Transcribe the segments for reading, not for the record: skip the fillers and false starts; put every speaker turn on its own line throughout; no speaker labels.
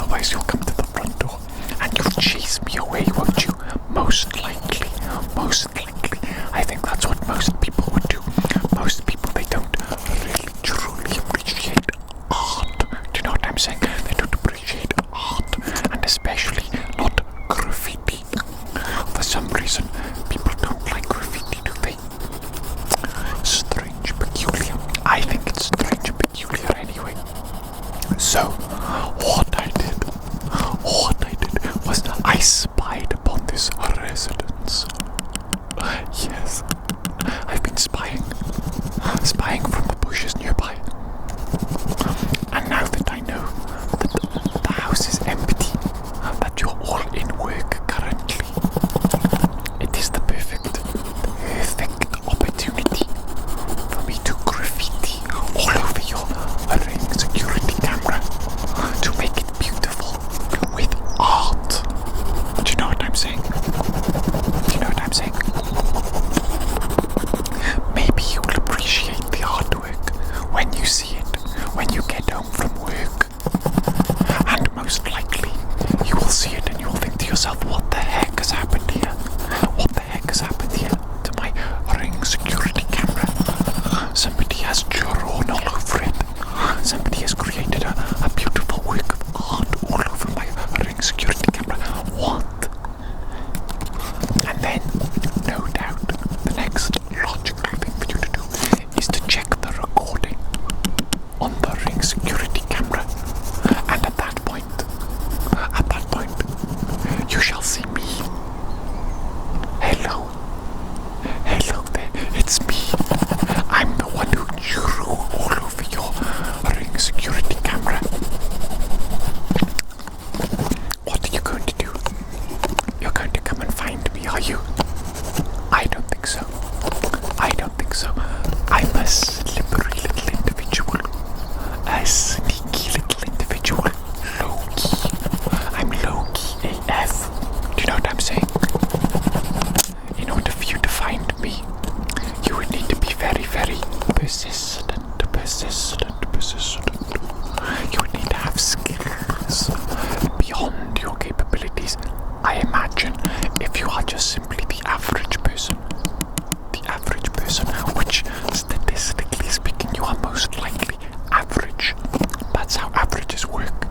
Otherwise you'll come to the front door and you'll chase me away, won't you? Most likely. I think that's what most people would do. Most people, they don't really truly appreciate art. Do you know what I'm saying? They don't appreciate art, and especially not graffiti. For some reason, people don't like graffiti, do they? Strange, peculiar. I think it's strange and peculiar anyway. So, what I did was I spied upon this residence. Yes, I've been spying from the bushes nearby. And now that I know that the house is empty, that you're all in work currently, it is the perfect opportunity for me to graffiti all over your ring security camera to make it beautiful with art. Do you know what I'm saying? Maybe you'll appreciate the artwork when you see it, when you get home from work. And most likely, you will see it and you will think to yourself, what the heck has happened here? What the heck has happened here to my ring security camera? Somebody has drawn all over it. Somebody has created a beautiful work of art all over my ring security camera. What? And then, no doubt, the next logical thing for you to do is to check the recording on the ring security camera. And at that point, you shall see me. Hello there, it's me. I'm the one who drew all over your ring security camera. What are you going to do? You're going to come and find me, are you? I don't think so. I'm a slippery little individual. A sneaky little individual. Low-key. I'm low-key AF. Do you know what I'm saying? In order for you to find me, you would need to be very, very persistent. You would need to have skills beyond your capabilities. I imagine if you are just simply the average person, which statistically speaking you are most likely average. That's how averages work.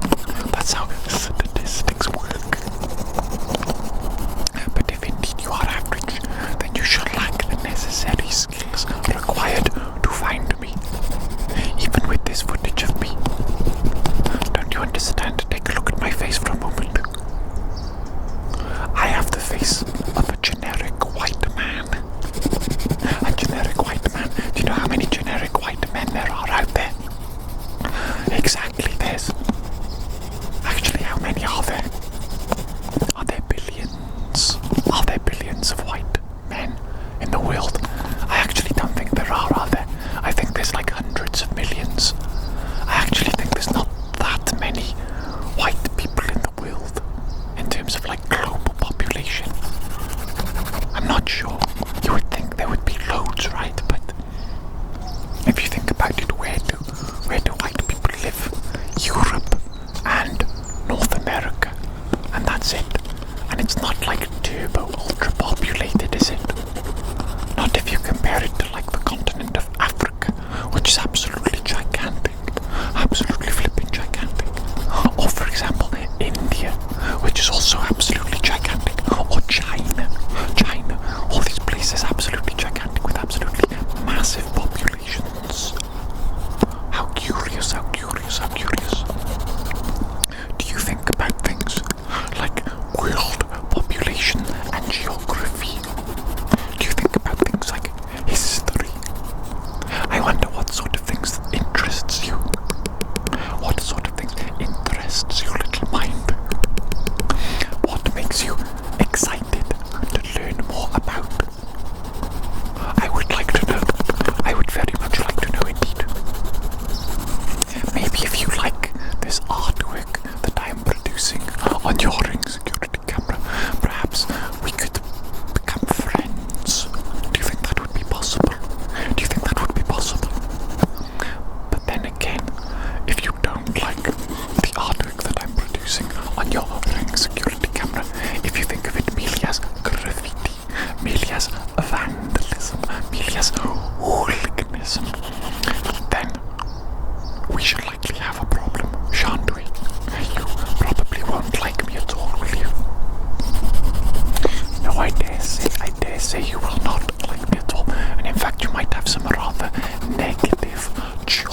That's how statistics work. But if indeed you are average, then you should lack the necessary skills required to find me. Even with this footage of me. Don't you understand? Take a look at my face for a moment.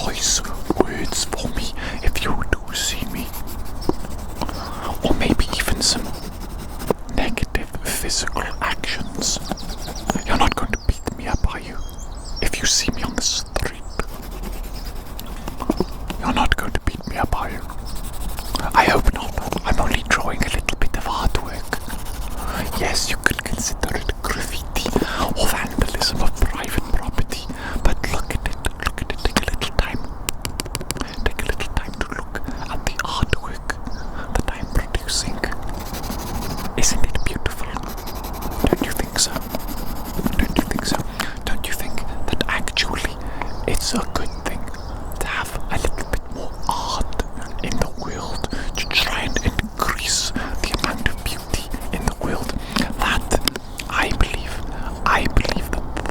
choice words for me if you do see me. Or maybe even some negative physical actions. You're not going to beat me up, are you? If you see me on the street. You're not going to beat me up, are you? I hope not. I'm only drawing a little bit of artwork. Yes, you could consider it graffiti or vandalism of private property, but look at it, take a little time. Take a little time to look at the artwork that I'm producing. Isn't it beautiful? Don't you think so? Don't you think so? Don't you think that actually it's a good thing to have a little bit more art in the world to try and increase the amount of beauty in the world? That I believe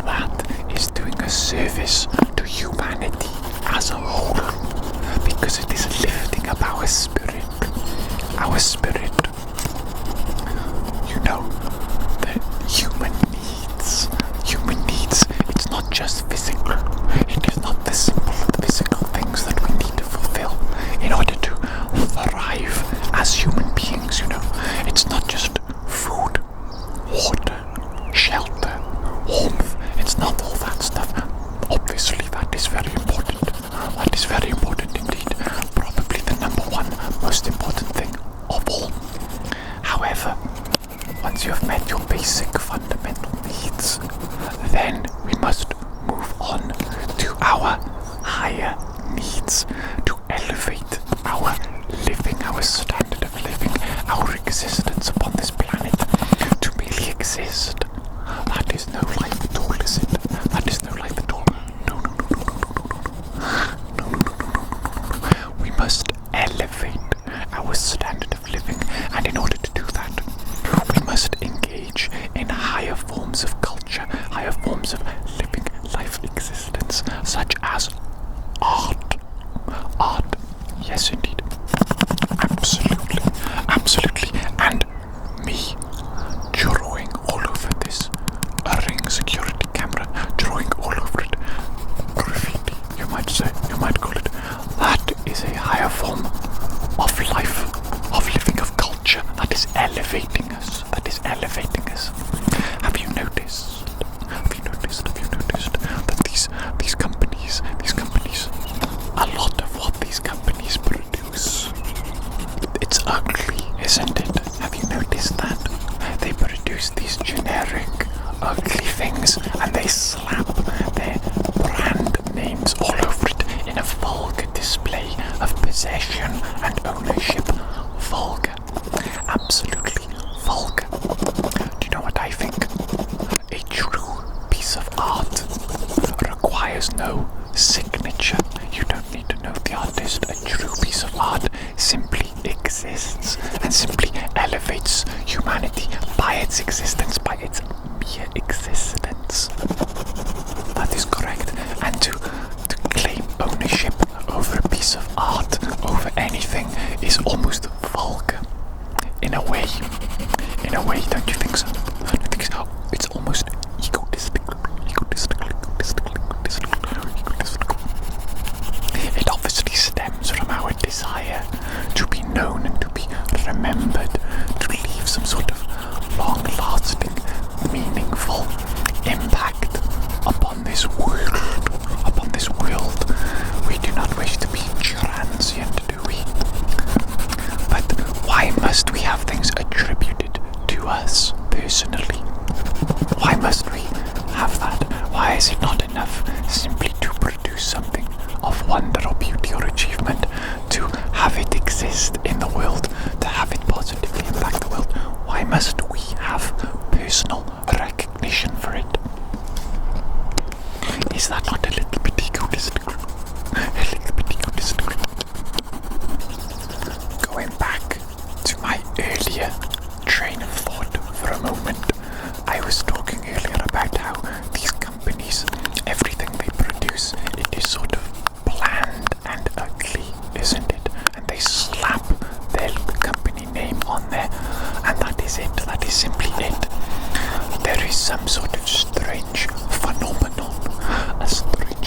that is doing a service to humanity as a whole, because it is lifting up our spirit. Our spirit. You know, the human needs, it's not just physical. It is not the simple physical things that we need to fulfill in order to thrive as human beings, you know. It's not just food, water, shelter, warmth. It's not all that stuff. Obviously, that is very important. That is very important indeed. Probably the number one most important thing of all. However, once you have met your basic fundamental needs, then we must move on to our higher needs, to elevate our living, our standard of living, our existence upon this planet. To merely exist, that is no life at all, is it? That is no life at all. No. We must elevate our standard of living, and in order to do that, we must engage in higher forms of culture, higher forms of living life existence, such as art. Art, yes indeed. Absolutely. And me drawing all over this Ring security camera, drawing all over it graffiti, you might say, you might call it. That is a higher form of life, of living, of culture. That is elevating us. Have you noticed that these companies, a lot of what these companies produce, it's ugly, isn't it? Have you noticed that? They produce these generic, ugly things, and they slap their brand names all over it in a vulgar display of possession and ownership. Vulgar. Absolutely vulgar. Do you know what I think? A true piece of art requires no signature. You don't need to know the artist. A true piece of art simply exists and simply elevates humanity by its existence, by its mere existence. That is correct. And to claim ownership over a piece of art, over anything, is almost vulgar. In a way, don't you think so? It's almost egotistical. It obviously stems from our desire to be known and to be remembered, to leave some sort of long-lasting, meaningful impact upon this world. We do not wish to be transient, do we? But why must we have things attributed to us personally? Why must we have that? Why is it not enough simply to produce something of wonder or beauty or achievement, to have it exist in the world, to have it positively impact the world? Why must we have personal recognition for it? Is that not a little bit egotistical? Going back to my earlier train of thought for a moment, I was talking earlier about how these companies, everything they produce, it is sort of bland and ugly, isn't it? And they slap their company name on there, and that is it. That is simply it. There is some sort of strange phenomenon, a strange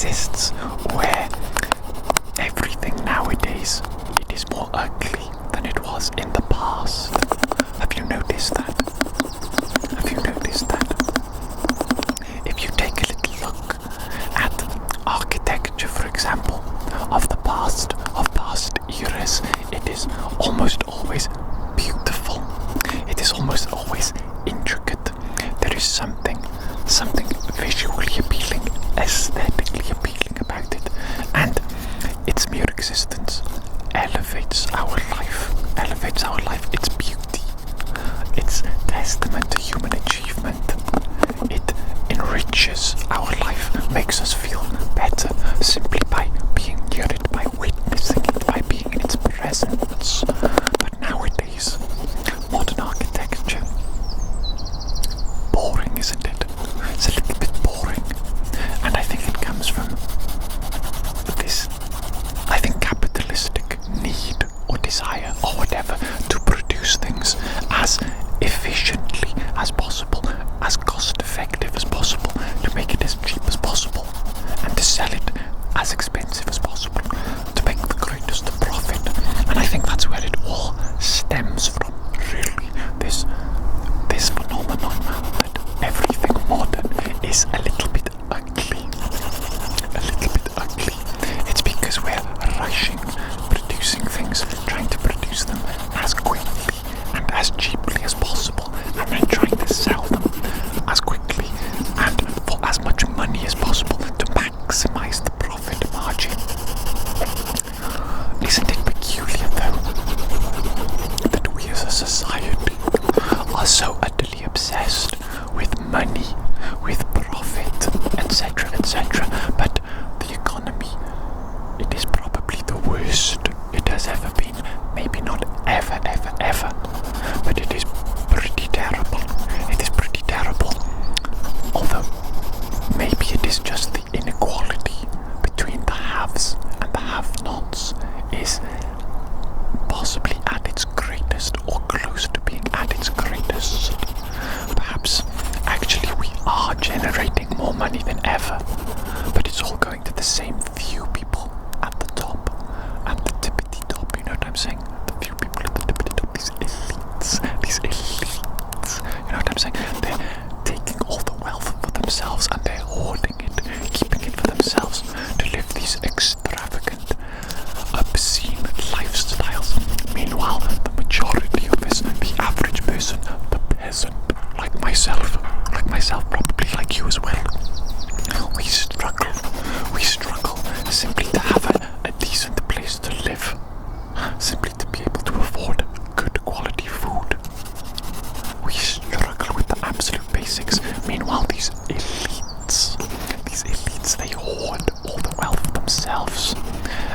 exists where everything nowadays, it is more ugly than it was in the past. Have you noticed that? Have you noticed that? If you take a little look at architecture, for example, of past eras, it is almost always beautiful. It is almost always intricate. There is something visually appealing, aesthetically appealing about it, and its mere existence elevates our life. Its beauty, its testament to human achievement. It enriches our life, makes us feel better simply by being near it, by witnessing it, by being in its presence. But nowadays, modern architecture, boring, isn't it? It's a little bit boring, and I think it comes from this, capitalistic need or desire or whatever to produce things as efficiently as possible, as cost effective as possible, to make it as cheap as possible, and to sell it as expensive as possible, to make the greatest profit. And I think that's where it all stems from, really, this phenomenon that everything modern is a little bit ugly. It's because we're rushing, producing things, trying to produce them as quickly and as cheaply as possible, and then trying to sell them as quickly and for as much money as possible to maximize the profit margin. Isn't it peculiar, though, that we as a society are so utterly obsessed with money, with profit, etc., but the economy, it is probably the worst it has ever been. Maybe not ever, but it is pretty terrible. Although, maybe it is just the inequality between the haves and the have-nots is possibly at its greatest, or close to being at its greatest. Perhaps, actually, we are generating more money than ever, but it's all going to the same few people at the top, at the tippity top, you know what I'm saying? The few people at the tippity top, these elites, you know what I'm saying? They're taking all the wealth for themselves and they're hoarding it, keeping it for themselves, to live these extravagant, obscene lifestyles. Meanwhile, the majority of us, the average person, the peasant, like myself, probably like you as well, we struggle simply to have a decent place to live, simply to be able to afford good quality food. We struggle with the absolute basics. Meanwhile, these elites, they hoard all the wealth for themselves.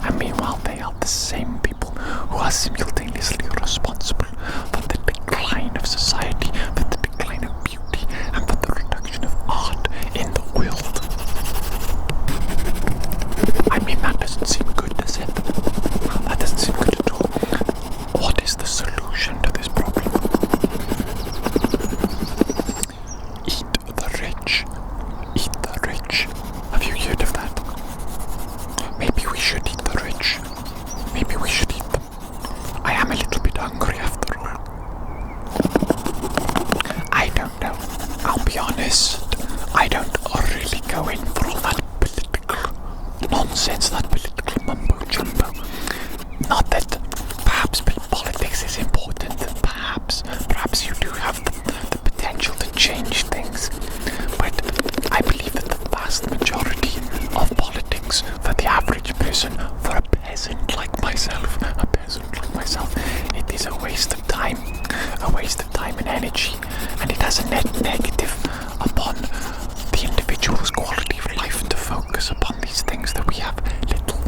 And meanwhile, they are the same people who are simultaneously responsible for the decline of society, for the decline of beauty, and for the reduction of art in the world. I mean, that doesn't seem good, does it? That doesn't seem good at all. What is the solution to this problem? Eat the rich. Have you heard of that? Maybe we should eat the rich. Maybe we should eat them. I am a little bit hungry after all. I don't know. I'll be honest. I don't really go in for all that political nonsense, that political mumbo jumbo. Not that perhaps politics is important. Perhaps you do have the potential to change things. But I believe that the vast majority of politics for the average person, for a peasant like myself, it is a waste of time and energy, and it has a net negative upon the individual's quality of life to focus upon these things that we have little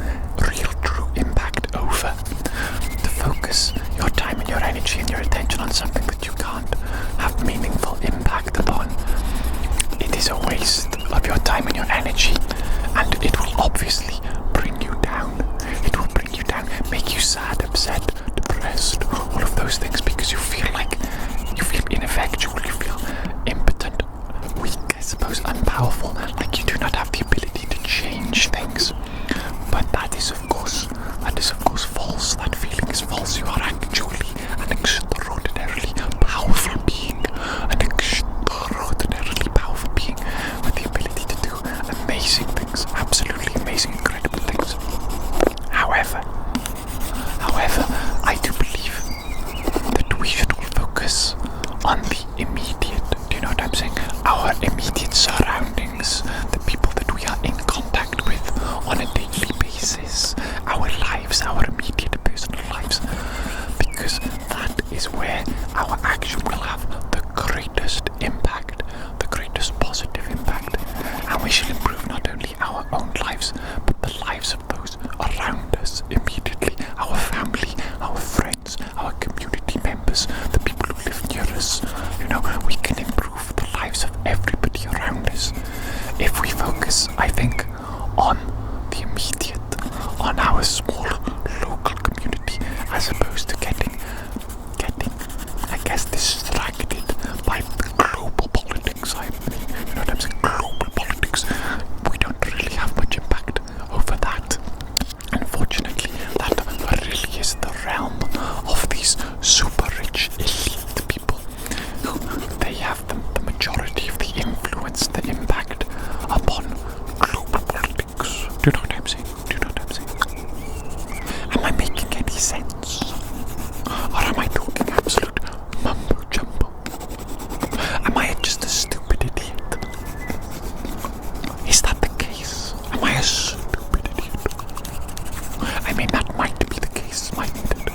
own lives, but the lives of those around us immediately, our family, our friends, our community members, the people who live near us. We can improve the lives of everybody around us if we focus, I think, on the immediate, on our small local community, as opposed to getting, I guess, distracted by the global politics. I mean, you know what I'm saying? Global politics. We don't really have much impact over that. Unfortunately, that really is the realm of these super rich elite people. They have the majority of the influence, the impact upon global politics. Do you know what I'm saying? Am I making any sense? Or am I talking absolute mumbo jumbo? Am I just a stupid idiot? Is that the case? Am I a stupid idiot? I mean, that might be the case, mightn't it?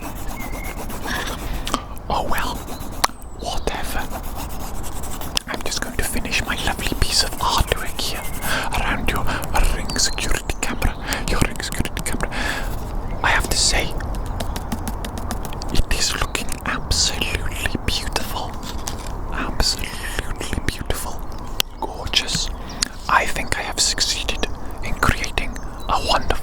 Oh well, whatever. I'm just going to finish my lovely piece of artwork here around your ring security camera. I have to say, it is looking absolutely beautiful. Absolutely beautiful. Gorgeous. I think I have succeeded in creating a wonderful